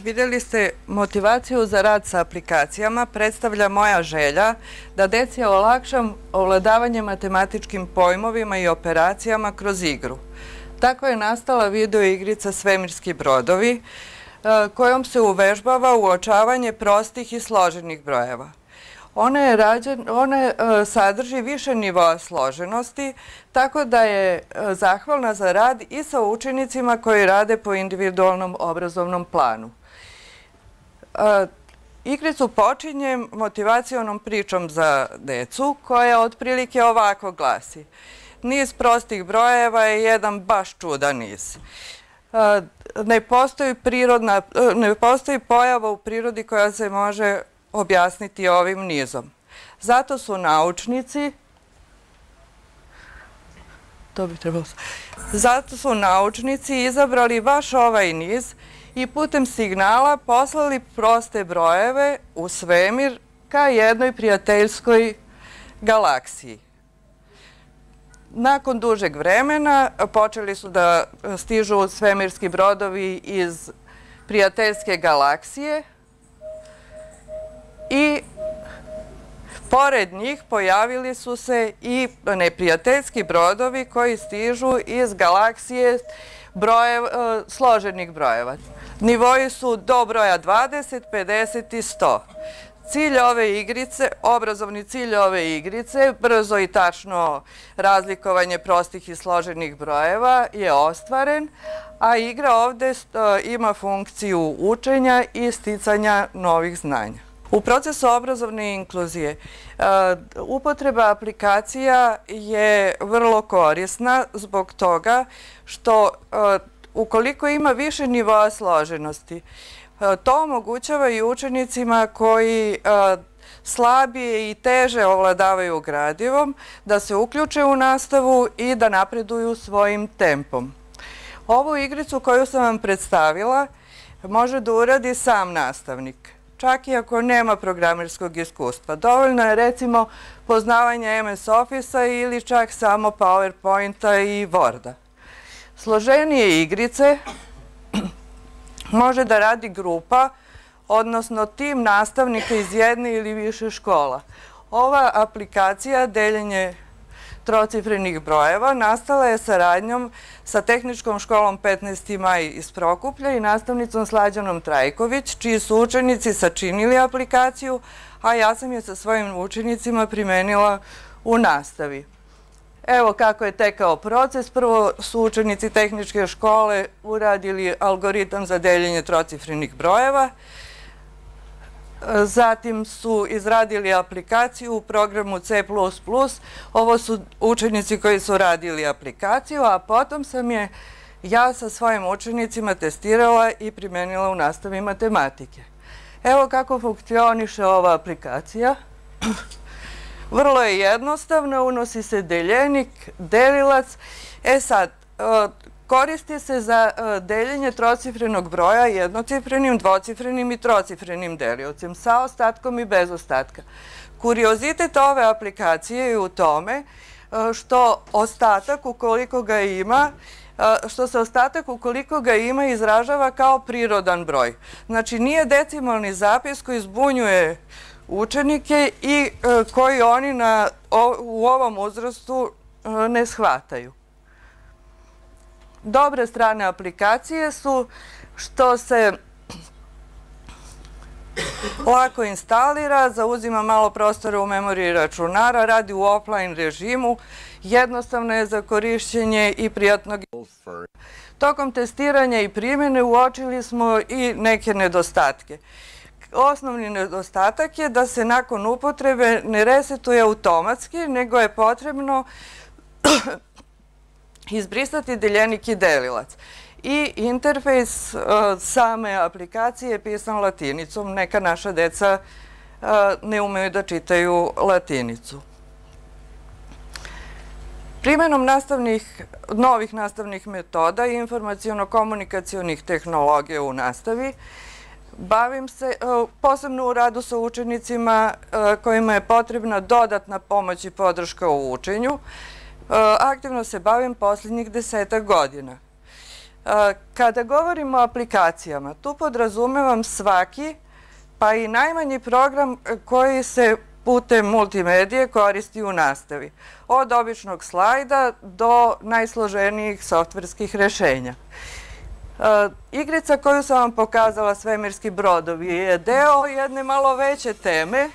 Vidjeli ste, motivaciju za rad sa aplikacijama predstavlja moja želja da deci olakšam ovladavanje matematičkim pojmovima i operacijama kroz igru. Tako je nastala video igrica Svemirski brodovi, kojom se uvežbava uočavanje prostih i složenih brojeva. Ona sadrži više nivoa složenosti, tako da je zahvalna za rad i sa učenicima koji rade po individualnom obrazovnom planu. Igricu počinjem motivacionom pričom za decu, koja otprilike ovako glasi. Niz prostih brojeva je jedan baš čudan niz. Ne postoji pojava u prirodi koja se može objasniti ovim nizom. Zato su naučnici izabrali baš ovaj niz i putem signala poslali proste brojeve u svemir ka jednoj prijateljskoj galaksiji. Nakon dužeg vremena počeli su da stižu svemirski brodovi iz prijateljske galaksije i pored njih pojavili su se i neprijateljski brodovi koji stižu iz galaksije složenih brojeva. Nivoi su do broja 20, 50 i 100. Obrazovni cilj ove igrice, brzo i tačno razlikovanje prostih i složenih brojeva, je ostvaren, a igra ovde ima funkciju učenja i sticanja novih znanja. U procesu obrazovne inkluzije upotreba aplikacija je vrlo korisna zbog toga što ukoliko ima više nivoa složenosti, to omogućava i učenicima koji slabije i teže ovladavaju gradivom da se uključe u nastavu i da napreduju svojim tempom. Ovu igricu koju sam vam predstavila može da uradi sam nastavnik, čak i ako nema programerskog iskustva. Dovoljno je recimo poznavanje MS Office-a ili čak samo PowerPoint-a i Word-a. Složenije igrice može da radi grupa, odnosno tim nastavnika iz jedne ili više škola. Ova aplikacija deljenje trocifrenih brojeva nastala je saradnjom sa Tehničkom školom 15. maj iz Prokuplja i nastavnicom Slađanom Trajković, čiji su učenici sačinili aplikaciju, a ja sam je sa svojim učenicima primenila u nastavi. Evo kako je tekao proces. Prvo su učenici tehničke škole uradili algoritam za deljenje trocifrenih brojeva, zatim su izradili aplikaciju u programu C++, ovo su učenici koji su radili aplikaciju, a potom sam je ja sa svojim učenicima testirala i primenila u nastavi matematike. Evo kako funkcioniše ova aplikacija. Vrlo je jednostavno, unosi se deljenik, delilac. Sad, koristi se za deljenje trocifrenog broja jednocifrenim, dvocifrenim i trocifrenim deliocem, sa ostatkom i bez ostatka. Kuriozitet ove aplikacije je u tome što se ostatak ukoliko ga ima izražava kao prirodan broj. Znači, nije decimalni zapis koji zbunjuje učenike i koji oni u ovom uzrastu ne shvataju. Dobre strane aplikacije su što se lako instalira, zauzima malo prostora u memoriji računara, radi u offline režimu, jednostavno je za korišćenje i prijatnog. Tokom testiranja i primjene uočili smo i neke nedostatke. Osnovni nedostatak je da se nakon upotrebe ne resetuje automatski, nego je potrebno izbrisati deljenik i delilac. I interfejs same aplikacije je pisan latinicom. Neka naša deca ne umeju da čitaju latinicu. Primenom novih nastavnih metoda i informaciono-komunikacionih tehnologija u nastavi bavim se posebno u radu sa učenicima kojima je potrebna dodatna pomoć i podrška u učenju. Aktivno se bavim posljednjih 10 godina. Kada govorimo o aplikacijama, tu podrazumevam svaki, pa i najmanji program koji se putem multimedije koristi u nastavi. Od običnog slajda do najsloženijih softverskih rešenja. Igrica koju sam vam pokazala, Svemirski brodovi, je deo jedne malo veće teme,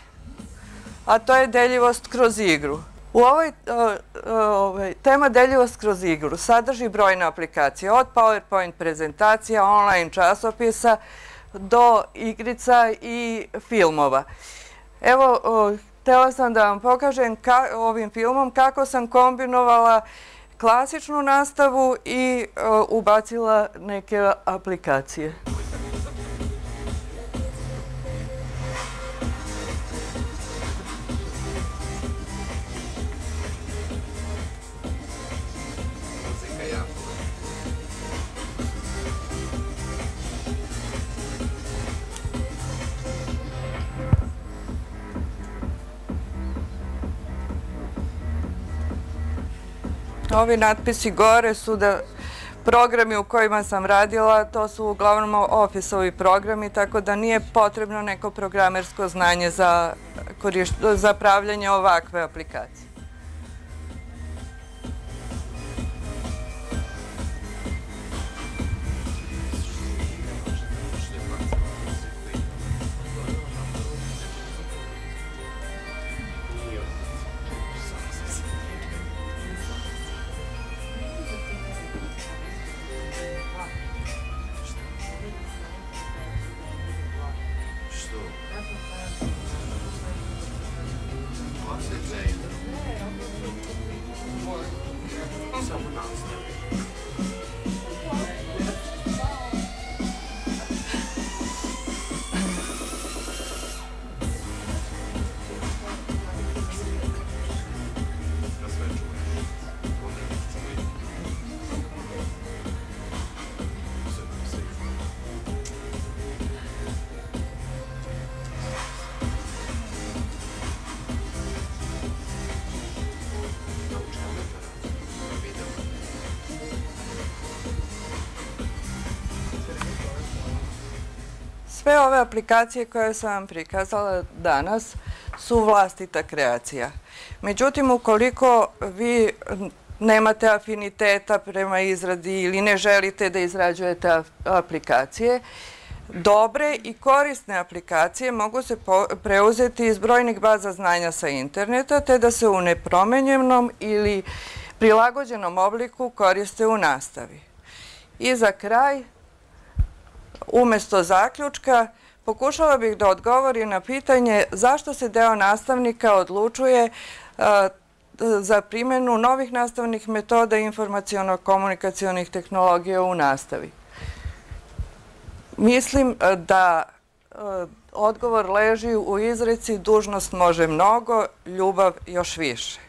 a to je deljivost kroz igru. U tema deljivost kroz igru sadrži brojne aplikacije, od PowerPoint prezentacija, online časopisa, do igrica i filmova. Evo, htjela sam da vam pokažem ovim filmom kako sam kombinovala klasičnu nastavu i ubacila neke aplikacije. Ovi natpisi gore su da programi u kojima sam radila, to su uglavnom Office-ovi programi, tako da nije potrebno neko programersko znanje za pravljanje ovakve aplikacije. Sve ove aplikacije koje sam vam prikazala danas su vlastita kreacija. Međutim, ukoliko vi nemate afiniteta prema izradi ili ne želite da izrađujete aplikacije, dobre i korisne aplikacije mogu se preuzeti iz brojnih baza znanja sa interneta, te da se u nepromenjenom ili prilagođenom obliku koriste u nastavi. I za kraj, umesto zaključka, pokušala bih da odgovorim na pitanje zašto se deo nastavnika odlučuje za primjenu novih nastavnih metoda informaciono-komunikacionih tehnologija u nastavi. Mislim da odgovor leži u izreci dužnost može mnogo, ljubav još više.